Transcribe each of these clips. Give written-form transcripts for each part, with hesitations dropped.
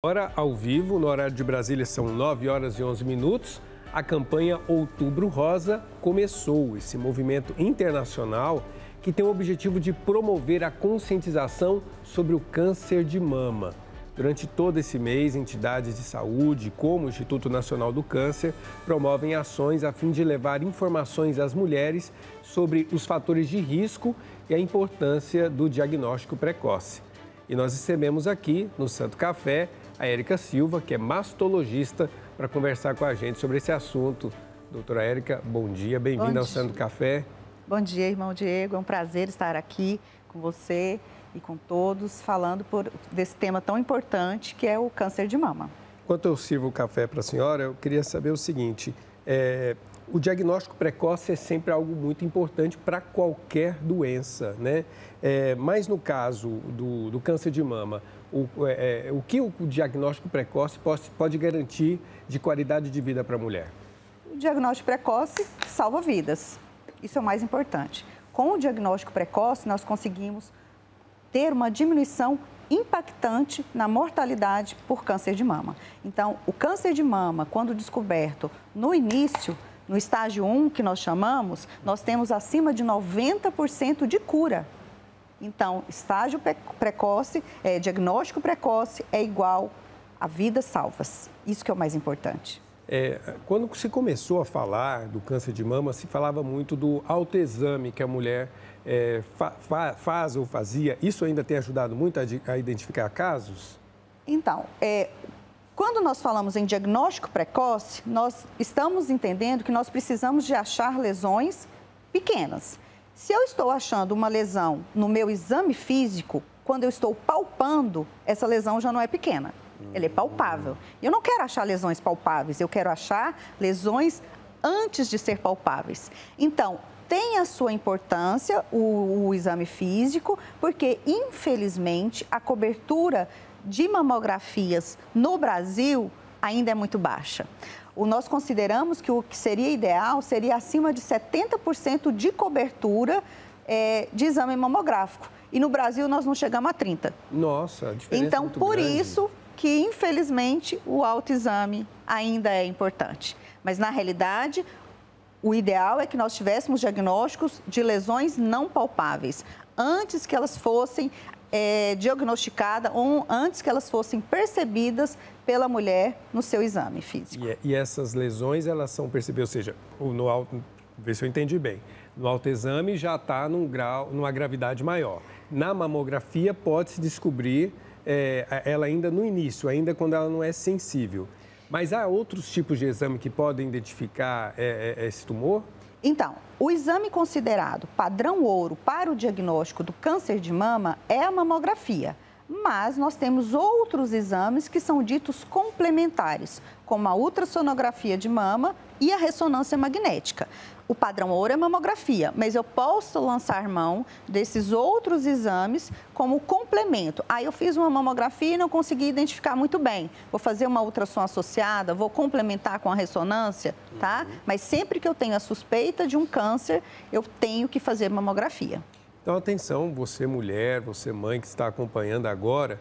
Agora, ao vivo, no horário de Brasília, são 9 horas e 11 minutos. A campanha Outubro Rosa começou, esse movimento internacional que tem o objetivo de promover a conscientização sobre o câncer de mama. Durante todo esse mês, entidades de saúde, como o Instituto Nacional do Câncer, promovem ações a fim de levar informações às mulheres sobre os fatores de risco e a importância do diagnóstico precoce. E nós recebemos aqui, no Santo Café, a Érica Silva, que é mastologista, para conversar com a gente sobre esse assunto. Doutora Érica, bom dia, bem-vinda ao Santo Café. Bom dia, irmão Diego, é um prazer estar aqui com você e com todos, falando desse tema tão importante que é o câncer de mama. Enquanto eu sirvo o café para a senhora, eu queria saber o seguinte, o diagnóstico precoce é sempre algo muito importante para qualquer doença, né? Mas no caso do câncer de mama, o que o diagnóstico precoce pode garantir de qualidade de vida para a mulher? O diagnóstico precoce salva vidas, isso é o mais importante. Com o diagnóstico precoce, nós conseguimos ter uma diminuição impactante na mortalidade por câncer de mama. Então, o câncer de mama, quando descoberto no início, no estágio 1, que nós chamamos, nós temos acima de 90% de cura. Então, estágio precoce, diagnóstico precoce é igual a vidas salvas. Isso que é o mais importante. Quando se começou a falar do câncer de mama, se falava muito do autoexame que a mulher faz ou fazia. Isso ainda tem ajudado muito a identificar casos? Então, quando nós falamos em diagnóstico precoce, nós estamos entendendo que nós precisamos de achar lesões pequenas. Se eu estou achando uma lesão no meu exame físico, quando eu estou palpando, essa lesão já não é pequena, ela é palpável. Eu não quero achar lesões palpáveis, eu quero achar lesões antes de ser palpáveis. Então, tem a sua importância o exame físico, porque, infelizmente, a cobertura de mamografias no Brasil ainda é muito baixa. Nós consideramos que o que seria ideal seria acima de 70% de cobertura de exame mamográfico. E no Brasil nós não chegamos a 30%. Nossa, a diferença então, é muito por grande. isso que, infelizmente, o autoexame ainda é importante. Mas, na realidade, o ideal é que nós tivéssemos diagnósticos de lesões não palpáveis, antes que elas fossem diagnosticadas ou antes que elas fossem percebidas pela mulher no seu exame físico. E essas lesões, elas são percebidas, ou seja, ver se eu entendi bem, no autoexame já está numa gravidade maior. Na mamografia pode-se descobrir ela ainda no início, ainda quando ela não é sensível. Mas há outros tipos de exame que podem identificar esse tumor? Então, o exame considerado padrão ouro para o diagnóstico do câncer de mama é a mamografia. Mas nós temos outros exames que são ditos complementares, como a ultrassonografia de mama e a ressonância magnética. O padrão ouro é mamografia, mas eu posso lançar mão desses outros exames como complemento. Eu fiz uma mamografia e não consegui identificar muito bem. Vou fazer uma ultrassom associada, vou complementar com a ressonância, tá? Mas sempre que eu tenho a suspeita de um câncer, eu tenho que fazer mamografia. Então, atenção, você mulher, você mãe que está acompanhando agora,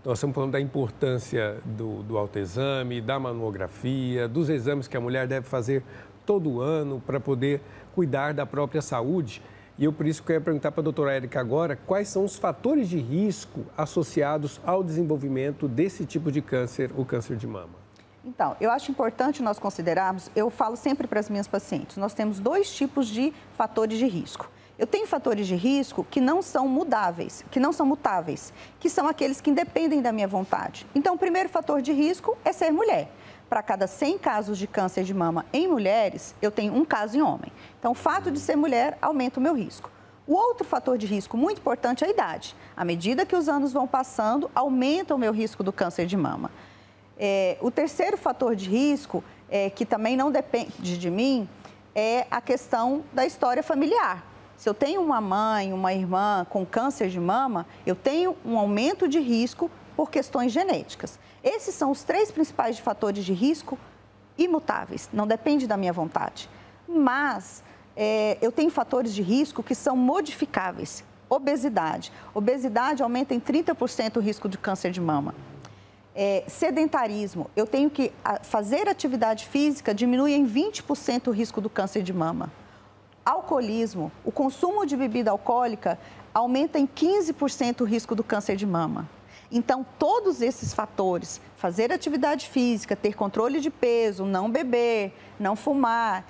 nós estamos falando da importância do autoexame, da mamografia, dos exames que a mulher deve fazer todo ano para poder cuidar da própria saúde. E eu, por isso, quero perguntar para a doutora Érica agora quais são os fatores de risco associados ao desenvolvimento desse tipo de câncer, o câncer de mama. Então, eu acho importante nós considerarmos, eu falo sempre para as minhas pacientes, nós temos dois tipos de fatores de risco. Eu tenho fatores de risco que não são mutáveis, que são aqueles que independem da minha vontade. Então, o primeiro fator de risco é ser mulher. Para cada 100 casos de câncer de mama em mulheres, eu tenho um caso em homem. Então, o fato de ser mulher aumenta o meu risco. O outro fator de risco muito importante é a idade. À medida que os anos vão passando, aumenta o meu risco do câncer de mama. O terceiro fator de risco, que também não depende de mim, é a questão da história familiar. Se eu tenho uma mãe, uma irmã com câncer de mama, eu tenho um aumento de risco por questões genéticas. Esses são os três principais fatores de risco imutáveis, não depende da minha vontade. Mas eu tenho fatores de risco que são modificáveis. Obesidade. Obesidade aumenta em 30% o risco de câncer de mama. Sedentarismo, eu tenho que fazer atividade física, diminui em 20% o risco do câncer de mama. Alcoolismo, o consumo de bebida alcoólica aumenta em 15% o risco do câncer de mama. Então, todos esses fatores, fazer atividade física, ter controle de peso, não beber, não fumar,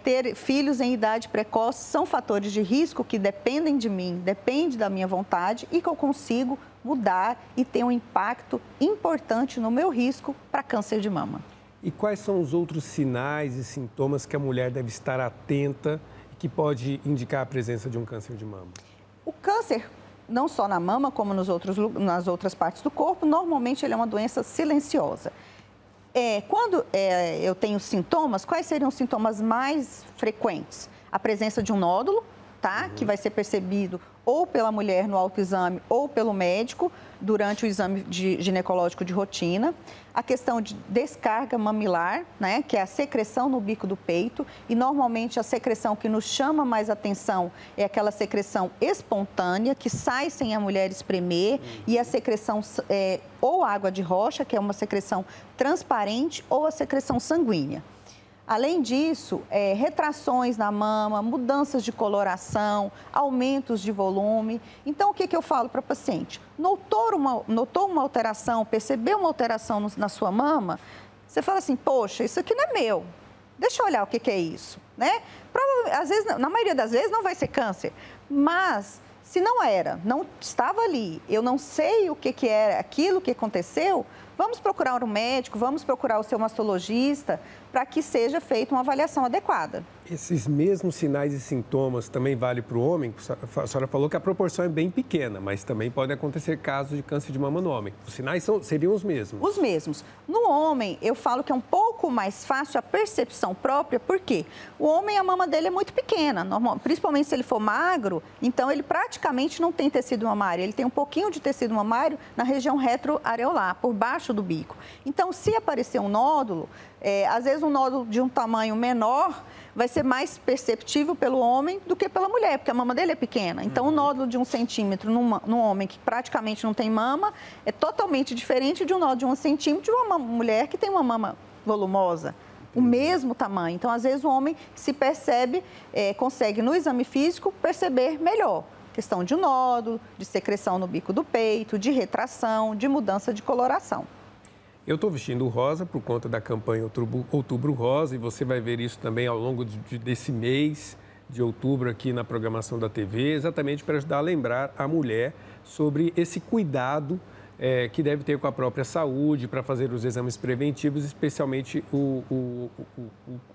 ter filhos em idade precoce, são fatores de risco que dependem de mim, dependem da minha vontade e que eu consigo mudar e ter um impacto importante no meu risco para câncer de mama. E quais são os outros sinais e sintomas que a mulher deve estar atenta e que pode indicar a presença de um câncer de mama? O câncer, não só na mama, como nas outras partes do corpo, normalmente ele é uma doença silenciosa. Quando eu tenho sintomas, quais seriam os sintomas mais frequentes? A presença de um nódulo, tá? Que vai ser percebido ou pela mulher no autoexame ou pelo médico durante o exame ginecológico de rotina. A questão de descarga mamilar, né? Que é a secreção no bico do peito. E normalmente a secreção que nos chama mais atenção é aquela secreção espontânea, que sai sem a mulher espremer. E a secreção ou água de rocha, que é uma secreção transparente, ou a secreção sanguínea. Além disso, retrações na mama, mudanças de coloração, aumentos de volume. Então, o que eu falo para a paciente? Notou uma alteração, percebeu uma alteração na sua mama? Você fala assim, poxa, isso aqui não é meu. Deixa eu olhar o que é isso, né? Às vezes, na maioria das vezes, não vai ser câncer, mas se não era, não estava ali, eu não sei o que era aquilo que aconteceu, vamos procurar um médico, vamos procurar o seu mastologista para que seja feita uma avaliação adequada. Esses mesmos sinais e sintomas também valem para o homem? A senhora falou que a proporção é bem pequena, mas também pode acontecer casos de câncer de mama no homem. Os sinais seriam os mesmos? Os mesmos. No homem, eu falo que é um pouco mais fácil a percepção própria, porque o homem, a mama dele é muito pequena, principalmente se ele for magro, então ele praticamente não tem tecido mamário, ele tem um pouquinho de tecido mamário na região retroareolar, por baixo do bico. Então, se aparecer um nódulo, às vezes um nódulo de um tamanho menor vai ser mais perceptível pelo homem do que pela mulher, porque a mama dele é pequena. Então, um nódulo de 1 centímetro num homem que praticamente não tem mama é totalmente diferente de um nódulo de 1 centímetro de uma mulher que tem uma mama volumosa, o mesmo tamanho. Então, às vezes, o homem se percebe, consegue no exame físico perceber melhor. Questão de nódulo, de secreção no bico do peito, de retração, de mudança de coloração. Eu estou vestindo rosa por conta da campanha Outubro Rosa e você vai ver isso também ao longo desse mês de outubro aqui na programação da TV, exatamente para ajudar a lembrar a mulher sobre esse cuidado que deve ter com a própria saúde, para fazer os exames preventivos, especialmente o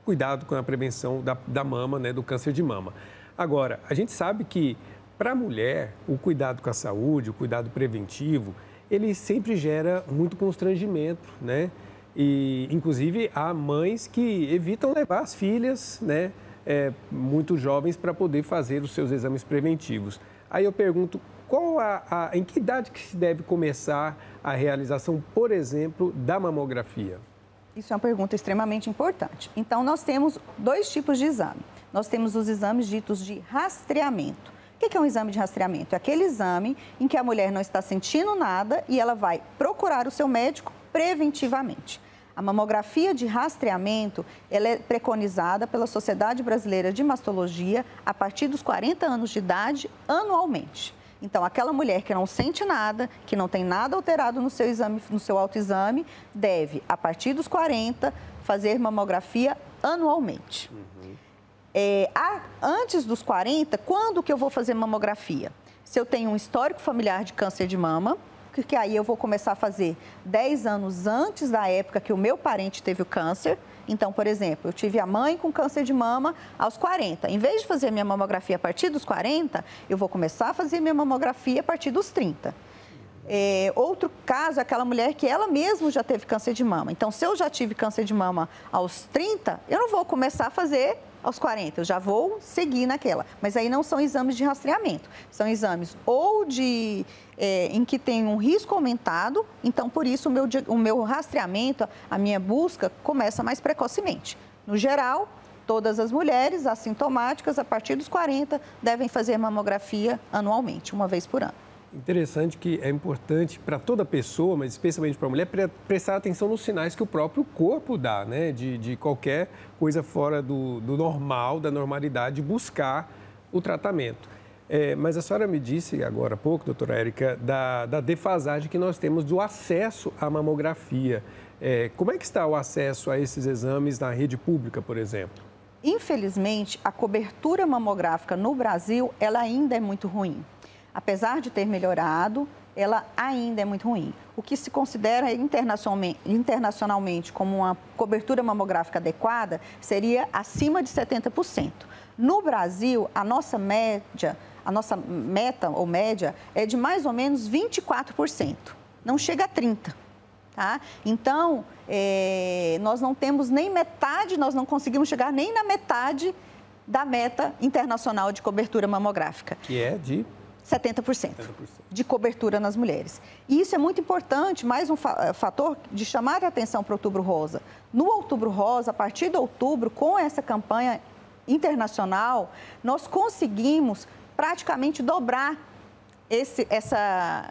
cuidado com a prevenção da mama, né, do câncer de mama. Agora, a gente sabe que para a mulher, o cuidado com a saúde, o cuidado preventivo, ele sempre gera muito constrangimento, né? E, inclusive, há mães que evitam levar as filhas, né, muito jovens para poder fazer os seus exames preventivos. Aí eu pergunto, em que idade que se deve começar a realização, por exemplo, da mamografia? Isso é uma pergunta extremamente importante. Então, nós temos 2 tipos de exame. Nós temos os exames ditos de rastreamento. O que é um exame de rastreamento? É aquele exame em que a mulher não está sentindo nada e ela vai procurar o seu médico preventivamente. A mamografia de rastreamento, ela é preconizada pela Sociedade Brasileira de Mastologia a partir dos 40 anos de idade, anualmente. Então, aquela mulher que não sente nada, que não tem nada alterado no seu exame, no seu autoexame, deve, a partir dos 40, fazer mamografia anualmente. Antes dos 40, quando que eu vou fazer mamografia? Se eu tenho um histórico familiar de câncer de mama, que aí eu vou começar a fazer 10 anos antes da época que o meu parente teve o câncer. Então, por exemplo, eu tive a mãe com câncer de mama aos 40. Em vez de fazer minha mamografia a partir dos 40, eu vou começar a fazer minha mamografia a partir dos 30. Outro caso é aquela mulher que ela mesma já teve câncer de mama. Então, se eu já tive câncer de mama aos 30, eu não vou começar a fazer aos 40, eu já vou seguir naquela. Mas aí não são exames de rastreamento, são exames em que tem um risco aumentado, então por isso o meu rastreamento, a minha busca começa mais precocemente. No geral, todas as mulheres assintomáticas, a partir dos 40, devem fazer mamografia anualmente, uma vez por ano. Interessante que é importante para toda pessoa, mas especialmente para a mulher, prestar atenção nos sinais que o próprio corpo dá, né? De qualquer coisa fora do normal, da normalidade, buscar o tratamento. Mas a senhora me disse agora há pouco, doutora Érica, da defasagem que nós temos do acesso à mamografia. Como é que está o acesso a esses exames na rede pública, por exemplo? Infelizmente, a cobertura mamográfica no Brasil, ela ainda é muito ruim. Apesar de ter melhorado, ela ainda é muito ruim. O que se considera internacionalmente como uma cobertura mamográfica adequada seria acima de 70%. No Brasil, a nossa meta ou média é de mais ou menos 24%. Não chega a 30%. Tá? Então, nós não temos nem metade, nós não conseguimos chegar nem na metade da meta internacional de cobertura mamográfica. Que é de? 70% de cobertura nas mulheres. E isso é muito importante, mais um fator de chamar a atenção para o Outubro Rosa. No Outubro Rosa, a partir de outubro, com essa campanha internacional, nós conseguimos praticamente dobrar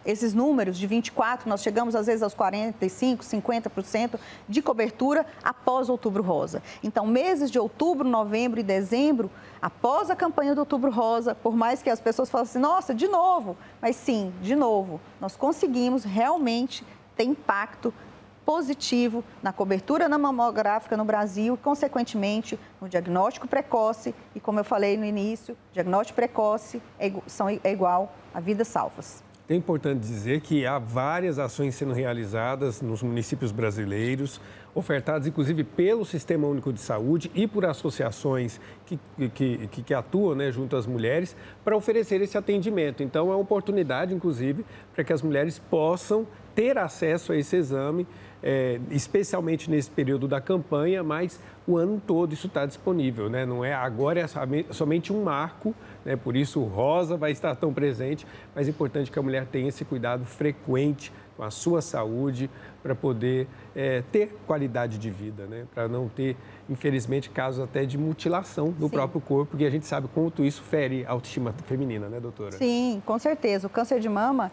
esses números de 24%, nós chegamos às vezes aos 45%, 50% de cobertura após o Outubro Rosa. Então, meses de outubro, novembro e dezembro, após a campanha do Outubro Rosa, por mais que as pessoas falem assim, nossa, de novo, mas sim, de novo, nós conseguimos realmente ter impacto positivo na cobertura mamográfica no Brasil e, consequentemente, no diagnóstico precoce. E, como eu falei no início, diagnóstico precoce é igual a vidas salvas. É importante dizer que há várias ações sendo realizadas nos municípios brasileiros, ofertadas inclusive pelo Sistema Único de Saúde e por associações que atuam, né, junto às mulheres, para oferecer esse atendimento. Então, é uma oportunidade, inclusive, para que as mulheres possam ter acesso a esse exame, especialmente nesse período da campanha, mas o ano todo isso está disponível, né? Não é agora, é somente um marco, né? Por isso o Rosa vai estar tão presente, mas é importante que a mulher tenha esse cuidado frequente com a sua saúde para poder ter qualidade de vida, né? Para não ter, infelizmente, casos até de mutilação do próprio corpo, porque a gente sabe quanto isso fere a autoestima feminina, né, doutora? Sim, com certeza. O câncer de mama,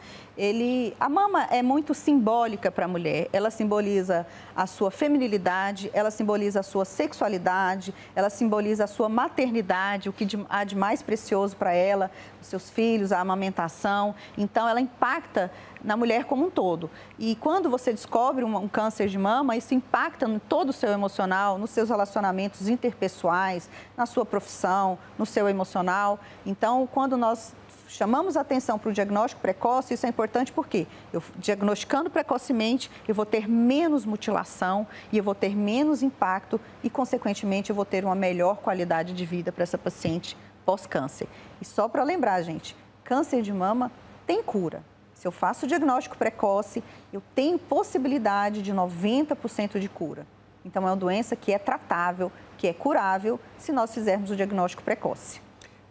a mama é muito simbólica para a mulher. Ela simboliza a sua feminilidade, ela simboliza a sua sexualidade, ela simboliza a sua maternidade, o que há de mais precioso para ela, os seus filhos, a amamentação. Então, ela impacta na mulher como um todo. E quando você descobre um câncer de mama, isso impacta em todo o seu emocional, nos seus relacionamentos interpessoais, na sua profissão, no seu emocional. Então, quando nós chamamos a atenção para o diagnóstico precoce, isso é importante porque eu diagnosticando precocemente, eu vou ter menos mutilação e eu vou ter menos impacto e, consequentemente, eu vou ter uma melhor qualidade de vida para essa paciente pós-câncer. E só para lembrar, gente, câncer de mama tem cura. Se eu faço o diagnóstico precoce, eu tenho possibilidade de 90% de cura. Então, é uma doença que é tratável, que é curável, se nós fizermos o diagnóstico precoce.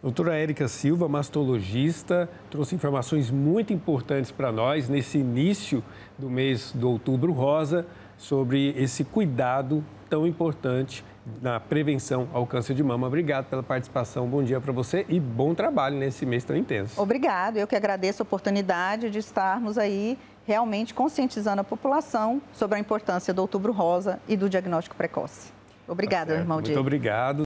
Doutora Érica Silva, mastologista, trouxe informações muito importantes para nós nesse início do mês do Outubro Rosa sobre esse cuidado tão importante na prevenção ao câncer de mama. Obrigado pela participação, bom dia para você e bom trabalho nesse mês tão intenso. Obrigado, eu que agradeço a oportunidade de estarmos aí realmente conscientizando a população sobre a importância do Outubro Rosa e do diagnóstico precoce. Obrigada, irmão Diego. Muito obrigado.